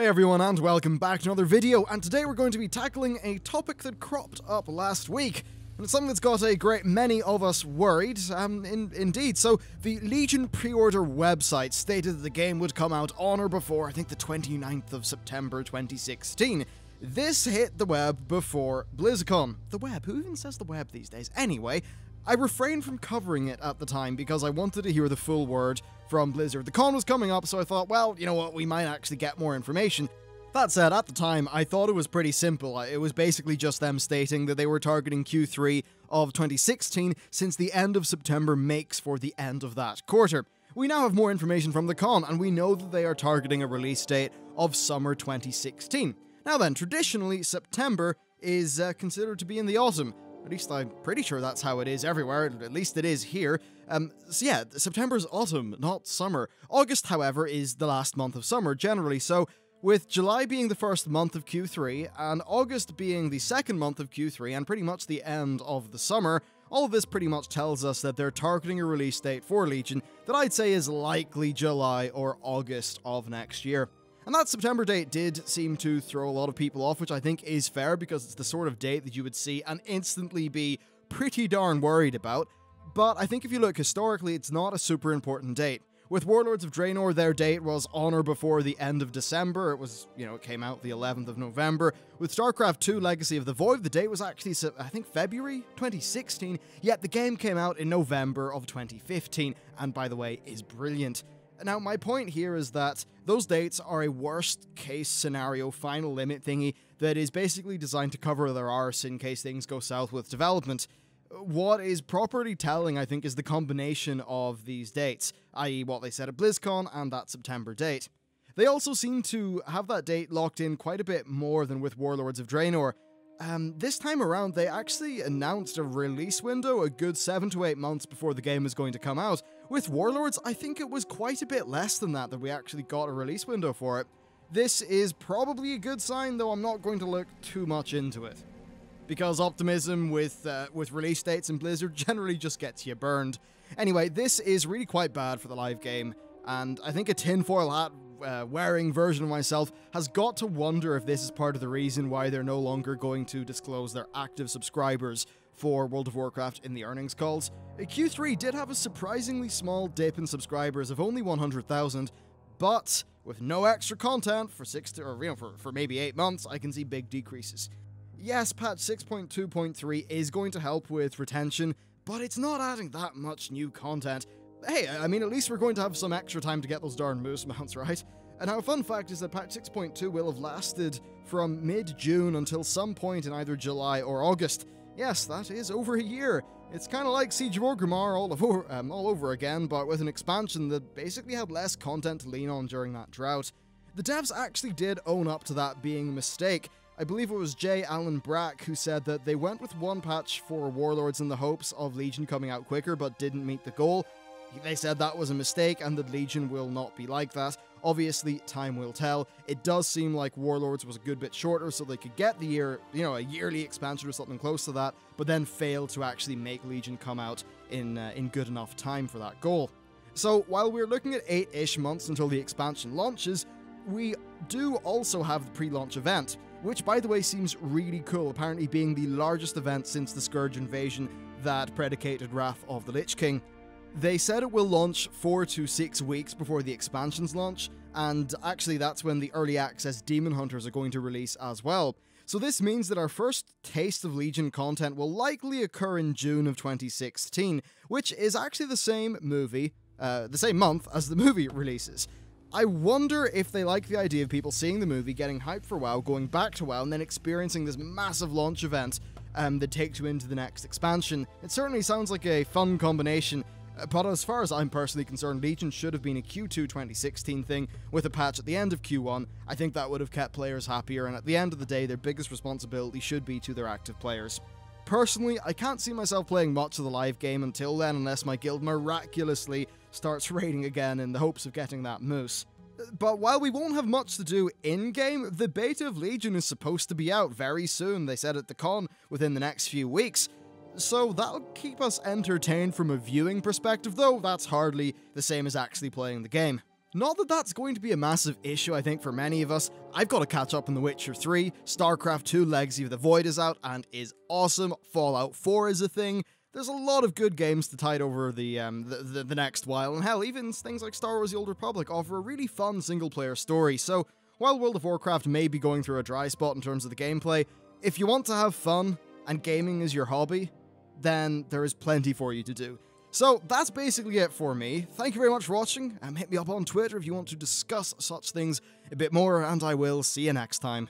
Hey everyone, and welcome back to another video, and today we're going to be tackling a topic that cropped up last week, and it's something that's got a great many of us worried, indeed. So, the Legion pre-order website stated that the game would come out on or before, I think, the 29th of September 2016. This hit the web before BlizzCon. The web? Who even says the web these days? Anyway, I refrained from covering it at the time because I wanted to hear the full word from Blizzard. The con was coming up, so I thought, well, you know what, we might actually get more information. That said, at the time, I thought it was pretty simple. It was basically just them stating that they were targeting Q3 of 2016, since the end of September makes for the end of that quarter. We now have more information from the con, and we know that they are targeting a release date of summer 2016. Now then, traditionally, September is considered to be in the autumn. At least I'm pretty sure that's how it is everywhere, at least it is here. So yeah, September's autumn, not summer. August, however, is the last month of summer, generally, so with July being the first month of Q3, and August being the second month of Q3, and pretty much the end of the summer, all of this pretty much tells us that they're targeting a release date for Legion that I'd say is likely July or August of next year. And that September date did seem to throw a lot of people off, which I think is fair because it's the sort of date that you would see and instantly be pretty darn worried about. But I think if you look historically, it's not a super important date. With Warlords of Draenor, their date was on or before the end of December. It was, it came out the 11th of November. With StarCraft 2 Legacy of the Void, the date was actually, I think, February 2016, yet the game came out in November of 2015, and by the way, is brilliant. Now, my point here is that those dates are a worst-case scenario final limit thingy that is basically designed to cover their arse in case things go south with development. What is properly telling, I think, is the combination of these dates, i.e. what they said at BlizzCon and that September date. They also seem to have that date locked in quite a bit more than with Warlords of Draenor. This time around, they actually announced a release window a good 7 to 8 months before the game was going to come out. With Warlords, I think it was quite a bit less than that we actually got a release window for it. This is probably a good sign, though I'm not going to look too much into it, because optimism with release dates in Blizzard generally just gets you burned. Anyway, this is really quite bad for the live game, and I think a tinfoil hat wearing version of myself has got to wonder if this is part of the reason why they're no longer going to disclose their active subscribers for World of Warcraft in the earnings calls. Q3 did have a surprisingly small dip in subscribers of only 100,000, but with no extra content for for maybe 8 months, I can see big decreases. Yes, patch 6.2.3 is going to help with retention, but it's not adding that much new content. Hey, I mean, at least we're going to have some extra time to get those darn moose mounts, right? And now, a fun fact is that patch 6.2 will have lasted from mid-June until some point in either July or August. Yes, that is over a year. It's kind of like Siege of Orgrimmar all over again, but with an expansion that basically had less content to lean on during that drought. The devs actually did own up to that being a mistake. I believe it was J. Allen Brack who said that they went with one patch for Warlords in the hopes of Legion coming out quicker but didn't meet the goal. They said that was a mistake and that Legion will not be like that. Obviously, time will tell. It does seem like Warlords was a good bit shorter, so they could get the a yearly expansion or something close to that, but then fail to actually make Legion come out in good enough time for that goal. So while we're looking at 8-ish months until the expansion launches, we do also have the pre-launch event, which by the way seems really cool, apparently being the largest event since the Scourge invasion that predicated Wrath of the Lich King. They said it will launch 4 to 6 weeks before the expansions launch, and actually that's when the early access Demon Hunters are going to release as well. So this means that our first taste of Legion content will likely occur in June of 2016, which is actually the same month as the movie releases. I wonder if they like the idea of people seeing the movie, getting hyped for WoW, going back to WoW, and then experiencing this massive launch event that takes you into the next expansion. It certainly sounds like a fun combination. But as far as I'm personally concerned, Legion should have been a Q2 2016 thing with a patch at the end of Q1. I think that would have kept players happier, and at the end of the day, their biggest responsibility should be to their active players. Personally, I can't see myself playing much of the live game until then unless my guild miraculously starts raiding again in the hopes of getting that moose. But while we won't have much to do in-game, the beta of Legion is supposed to be out very soon, they said at the con, within the next few weeks. So that'll keep us entertained from a viewing perspective, though that's hardly the same as actually playing the game. Not that that's going to be a massive issue, I think, for many of us. I've got to catch up on The Witcher 3, StarCraft 2 Legacy of the Void is out and is awesome, Fallout 4 is a thing. There's a lot of good games to tide over the next while, and hell, even things like Star Wars The Old Republic offer a really fun single-player story, so while World of Warcraft may be going through a dry spot in terms of the gameplay, if you want to have fun, and gaming is your hobby, then there is plenty for you to do. So that's basically it for me. Thank you very much for watching, hit me up on Twitter if you want to discuss such things a bit more, and I will see you next time.